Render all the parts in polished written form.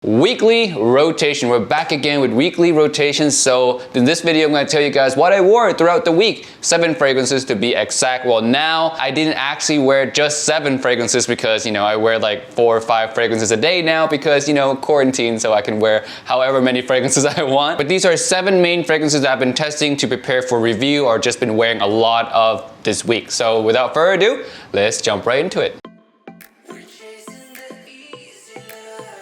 Weekly rotation. We're back again with weekly rotations. So in this video, I'm going to tell you guys what I wore throughout the week. 7 fragrances to be exact. Well, now I didn't actually wear just 7 fragrances because, I wear like 4 or 5 fragrances a day now because, quarantine, so I can wear however many fragrances I want. But these are 7 main fragrances that I've been testing to prepare for review or just been wearing a lot of this week. So without further ado, let's jump right into it.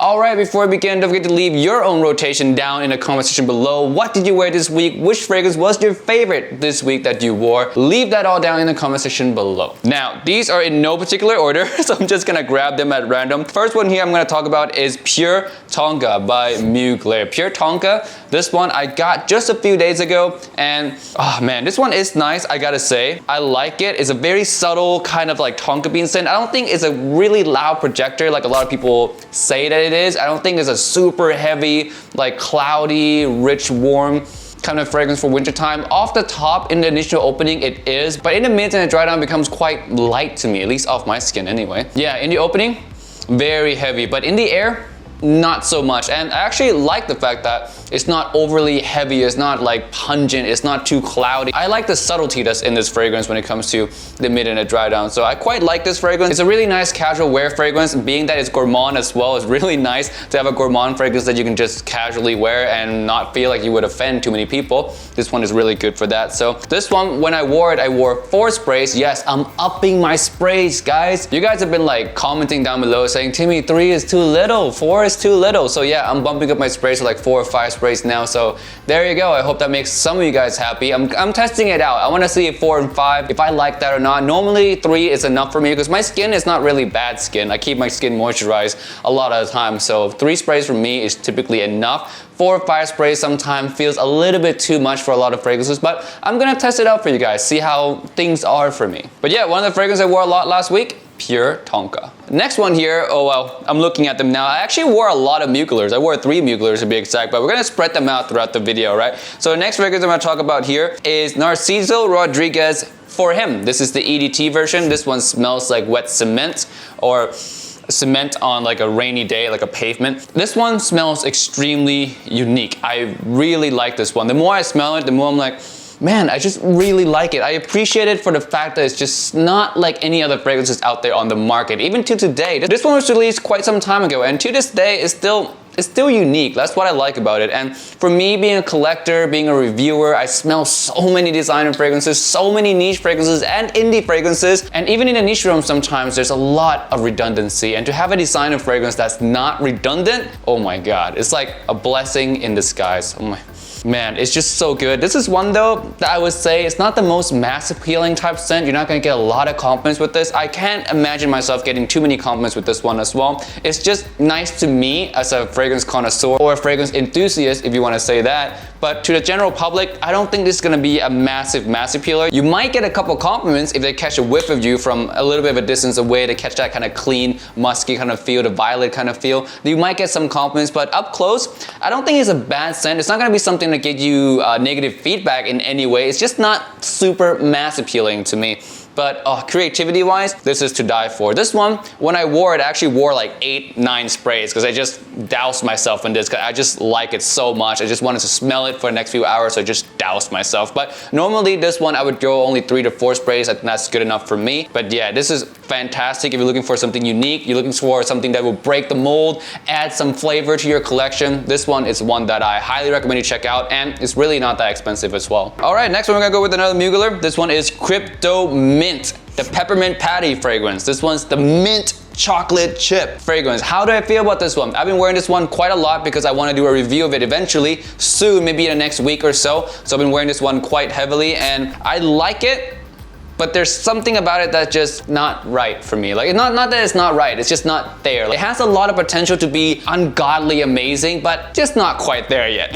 Alright, before we begin, don't forget to leave your own rotation down in the comment section below. What did you wear this week? Which fragrance was your favorite this week that you wore? Leave that all down in the comment section below. Now, these are in no particular order, so I'm just gonna grab them at random. First one here I'm gonna talk about is Pure Tonka by Mugler. Pure Tonka, this one I got just a few days ago, and oh man, this one is nice, I gotta say. I like it. It's a very subtle kind of like Tonka bean scent. I don't think it's a really loud projector like a lot of people say that it is. I don't think it's a super heavy, like cloudy, rich, warm kind of fragrance for wintertime. Off the top, in the initial opening, it is, but in the mid and the dry down, it becomes quite light to me, at least off my skin anyway. Yeah, in the opening, very heavy, but in the air, not so much. And I actually like the fact that it's not overly heavy, it's not like pungent, it's not too cloudy. I like the subtlety that's in this fragrance when it comes to the mid and the dry down. So I quite like this fragrance. It's a really nice casual wear fragrance. Being that it's gourmand as well, it's really nice to have a gourmand fragrance that you can just casually wear and not feel like you would offend too many people. This one is really good for that. So this one, when I wore it, I wore 4 sprays. Yes, I'm upping my sprays, guys. You guys have been like commenting down below saying, Timmy, 3 is too little, 4 is too little. So yeah, I'm bumping up my sprays to like 4 or 5 sprays now. So there you go. I hope that makes some of you guys happy. I'm testing it out. I want to see if 4 and 5, if I like that or not. Normally 3 is enough for me because my skin is not really bad skin. I keep my skin moisturized a lot of the time. So 3 sprays for me is typically enough. 4 or 5 sprays sometimes feels a little bit too much for a lot of fragrances, but I'm gonna test it out for you guys, see how things are for me. But yeah, one of the fragrances I wore a lot last week, Pure Tonka. Next one here, oh well, I'm looking at them now. I actually wore a lot of Muglers. I wore 3 Muglers to be exact, but we're gonna spread them out throughout the video, right? So the next fragrance I'm gonna talk about here is Narciso Rodriguez For Him. This is the EDT version. This one smells like wet cement or cement on like a rainy day, like a pavement. This one smells extremely unique. I really like this one. The more I smell it, the more I'm like, man, I just really like it. I appreciate it for the fact that it's just not like any other fragrances out there on the market. Even to today, this one was released quite some time ago, and to this day, it's still unique. That's what I like about it. And for me, being a collector, being a reviewer, I smell so many designer fragrances, so many niche fragrances and indie fragrances. And even in the niche realm, sometimes there's a lot of redundancy. And to have a designer fragrance that's not redundant, oh my God, it's like a blessing in disguise. Oh my. Man, it's just so good. This is one though that I would say it's not the most mass appealing type scent. You're not gonna get a lot of compliments with this. I can't imagine myself getting too many compliments with this one as well. It's just nice to me as a fragrance connoisseur or a fragrance enthusiast, if you want to say that. But to the general public, I don't think this is gonna be a massive appealer. You might get a couple compliments if they catch a whiff of you from a little bit of a distance away to catch that kind of clean, musky kind of feel, the violet kind of feel. You might get some compliments, but up close, I don't think it's a bad scent. It's not gonna be something to get you negative feedback in any way. It's just not super mass appealing to me. But creativity wise, this is to die for. This one, when I wore it, I actually wore like 8, 9 sprays because I just doused myself in this because I just like it so much. I just wanted to smell it for the next few hours, so I just doused myself. But normally this one, I would go only 3 to 4 sprays. I think that's good enough for me. But yeah, this is fantastic if you're looking for something unique, you're looking for something that will break the mold, add some flavor to your collection. This one is one that I highly recommend you check out, and it's really not that expensive as well. All right, next one we're gonna go with another Mugler. This one is Crypto Mint, the peppermint patty fragrance. This one's the mint chocolate chip fragrance. How do I feel about this one? I've been wearing this one quite a lot because I want to do a review of it eventually, soon, maybe in the next week or so. So I've been wearing this one quite heavily, and I like it. But there's something about it that's just not right for me. Like, not that it's not right, it's just not there. It has a lot of potential to be ungodly amazing, but just not quite there yet.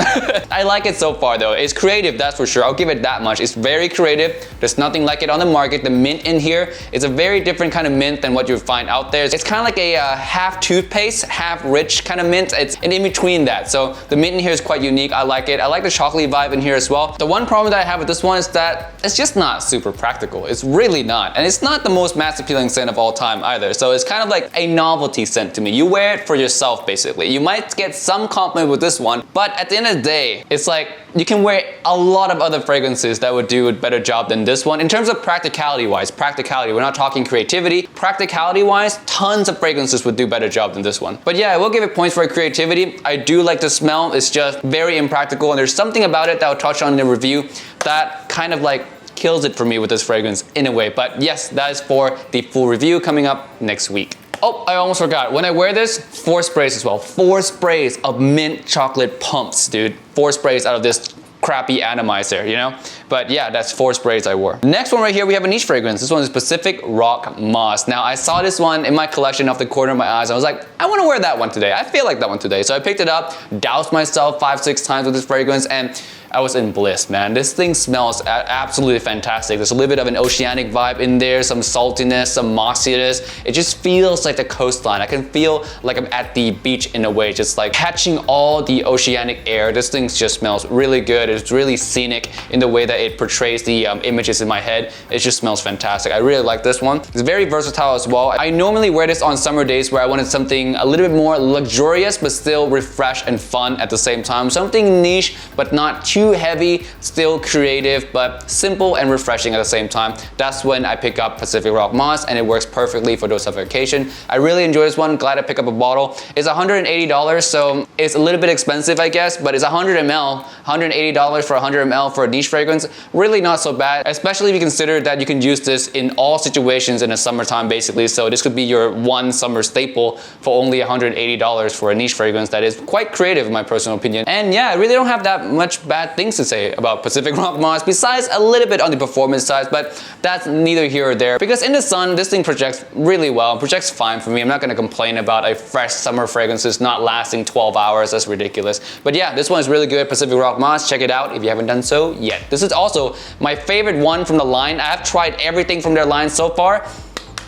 I like it so far though. It's creative, that's for sure. I'll give it that much. It's very creative. There's nothing like it on the market. The mint in here is a very different kind of mint than what you would find out there. It's kind of like a half toothpaste, half rich kind of mint. It's in between that. So the mint in here is quite unique. I like it. I like the chocolatey vibe in here as well. The one problem that I have with this one is that it's just not super practical. It's really not. And it's not the most mass appealing scent of all time either. So it's kind of like a novelty scent to me. You wear it for yourself, basically. You might get some compliment with this one, but at the end of the day, it's like you can wear a lot of other fragrances that would do a better job than this one. In terms of practicality-wise, we're not talking creativity. Practicality-wise, tons of fragrances would do better job than this one. But yeah, I will give it points for creativity. I do like the smell. It's just very impractical, and there's something about it that I'll touch on in the review that kind of like kills it for me with this fragrance in a way. But yes, that is for the full review coming up next week. Oh, I almost forgot. When I wear this, 4 sprays as well. 4 sprays of mint chocolate pumps, dude. 4 sprays out of this crappy atomizer, you know? But yeah, that's 4 sprays I wore. Next one right here, we have a niche fragrance. This one is Pacific Rock Moss. Now, I saw this one in my collection off the corner of my eyes. I was like, I wanna wear that one today. I feel like that one today. So I picked it up, doused myself 5-6 times with this fragrance, and I was in bliss, man. This thing smells absolutely fantastic. There's a little bit of an oceanic vibe in there, some saltiness, some mossiness. It just feels like the coastline. I can feel like I'm at the beach in a way, just like catching all the oceanic air. This thing just smells really good. It's really scenic in the way that it portrays the images in my head. It just smells fantastic. I really like this one. It's very versatile as well. I normally wear this on summer days where I wanted something a little bit more luxurious, but still refresh and fun at the same time. Something niche, but not too heavy, still creative, but simple and refreshing at the same time. That's when I pick up Pacific Rock Moss, and it works perfectly for those type of occasion. I really enjoy this one. Glad I picked up a bottle. It's $180, so it's a little bit expensive, I guess, but it's 100 ml. $180 for 100 ml for a niche fragrance. Really not so bad, especially if you consider that you can use this in all situations in the summertime, basically. So this could be your one summer staple for only $180 for a niche fragrance that is quite creative, in my personal opinion. And yeah, I really don't have that much bad things to say about Pacific Rock Moss, besides a little bit on the performance side, but that's neither here or there. Because in the sun, this thing projects really well, projects fine for me. I'm not gonna complain about a fresh summer fragrances not lasting 12 hours. That's ridiculous. But yeah, this one is really good. Pacific Rock Moss, check it out if you haven't done so yet. This is also my favorite one from the line. I have tried everything from their line so far.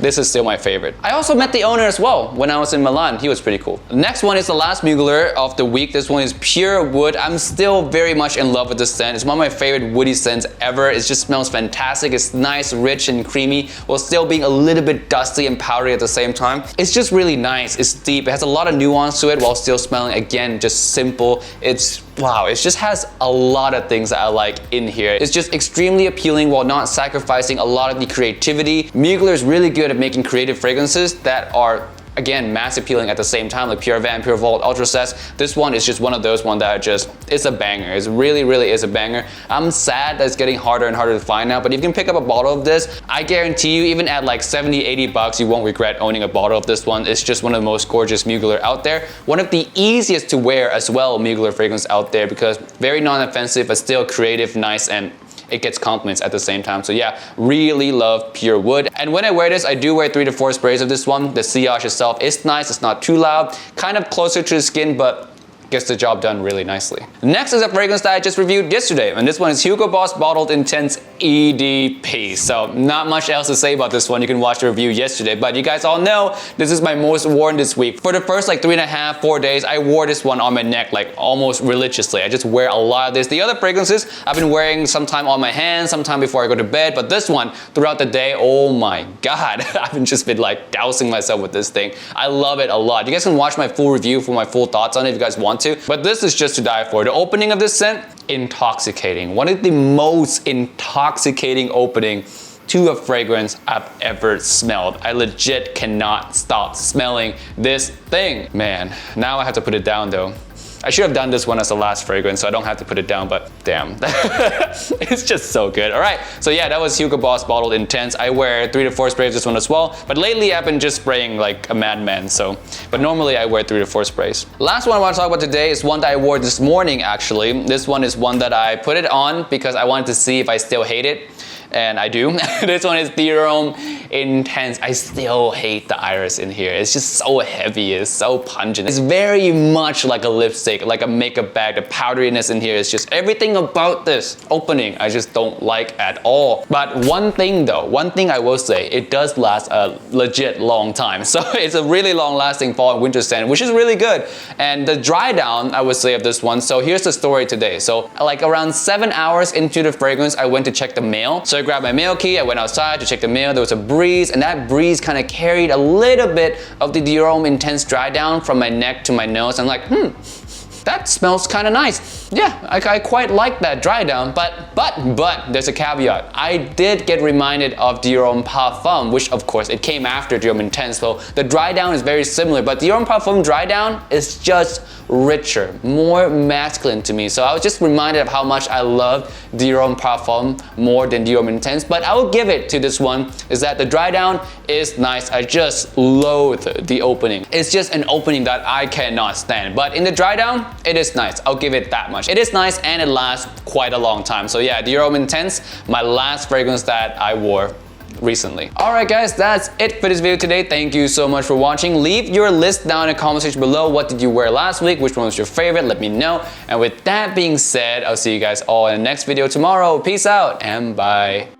This is still my favorite. I also met the owner as well when I was in Milan. He was pretty cool. The next one is the last Mugler of the week. This one is Pure Wood. I'm still very much in love with this scent. It's one of my favorite woody scents ever. It just smells fantastic. It's nice, rich, and creamy, while still being a little bit dusty and powdery at the same time. It's just really nice. It's deep. It has a lot of nuance to it while still smelling, again, just simple. Wow, it just has a lot of things that I like in here. It's just extremely appealing while not sacrificing a lot of the creativity. Mugler is really good at making creative fragrances that are, again, mass appealing at the same time, like Pure Van, Pure Vault, Ultra Cess. This one is just one of those ones that it's a banger. It really, really is a banger. I'm sad that it's getting harder and harder to find now, but if you can pick up a bottle of this, I guarantee you, even at like 70, 80 bucks, you won't regret owning a bottle of this one. It's just one of the most gorgeous Mugler out there. One of the easiest to wear as well Mugler fragrance out there, because very non-offensive, but still creative, nice, and it gets compliments at the same time. So yeah, really love Pure Wood. And when I wear this, I do wear 3 to 4 sprays of this one. The sillage itself is nice, it's not too loud, kind of closer to the skin, but gets the job done really nicely. Next is a fragrance that I just reviewed yesterday, and this one is Hugo Boss Bottled Intense EDP. So not much else to say about this one. You can watch the review yesterday, but you guys all know this is my most worn this week. For the first like 3.5, 4 days, I wore this one on my neck like almost religiously. I just wear a lot of this. The other fragrances I've been wearing sometime on my hands, sometime before I go to bed, but this one throughout the day, oh my God, I've just been like dousing myself with this thing. I love it a lot. You guys can watch my full review for my full thoughts on it if you guys want to, but this is just to die for. The opening of this scent, intoxicating. One of the most intoxicating opening to a fragrance I've ever smelled. I legit cannot stop smelling this thing. Man, now I have to put it down though. I should have done this one as the last fragrance so I don't have to put it down, but damn. It's just so good. All right, so yeah, that was Hugo Boss Bottled Intense. I wear 3 to 4 sprays of this one as well, but lately I've been just spraying like a madman, but normally I wear 3 to 4 sprays. Last one I want to talk about today is one that I wore this morning actually. This one is one that I put it on because I wanted to see if I still hate it. And I do. This one is Theorome intense. I still hate the iris in here. It's just so heavy, it's so pungent. It's very much like a lipstick, like a makeup bag. The powderiness in here is just everything about this opening I just don't like at all. But one thing though, one thing I will say, it does last a legit long time. So it's a really long lasting fall and winter scent, which is really good. And the dry down, I would say, of this one. So here's the story today. So like around 7 hours into the fragrance, I went to check the mail. So I grabbed my mail key, I went outside to check the mail. There was a breeze, and that breeze kind of carried a little bit of the Dior Intense dry down from my neck to my nose. I'm like, that smells kind of nice. Yeah, I quite like that dry down, but there's a caveat. I did get reminded of Dior Homme Parfum, which of course it came after Dior Homme Intense, so the dry down is very similar, but Dior Homme Parfum dry down is just richer, more masculine to me. So I was just reminded of how much I love Dior Homme Parfum more than Dior Homme Intense, but I will give it to this one, is that the dry down is nice. I just loathe the opening. It's just an opening that I cannot stand, but in the dry down, it is nice. I'll give it that much. It is nice and it lasts quite a long time. So yeah, Dior Homme Intense, my last fragrance that I wore recently. Alright guys, that's it for this video today. Thank you so much for watching. Leave your list down in the comment section below. What did you wear last week? Which one was your favorite? Let me know. And with that being said, I'll see you guys all in the next video tomorrow. Peace out and bye.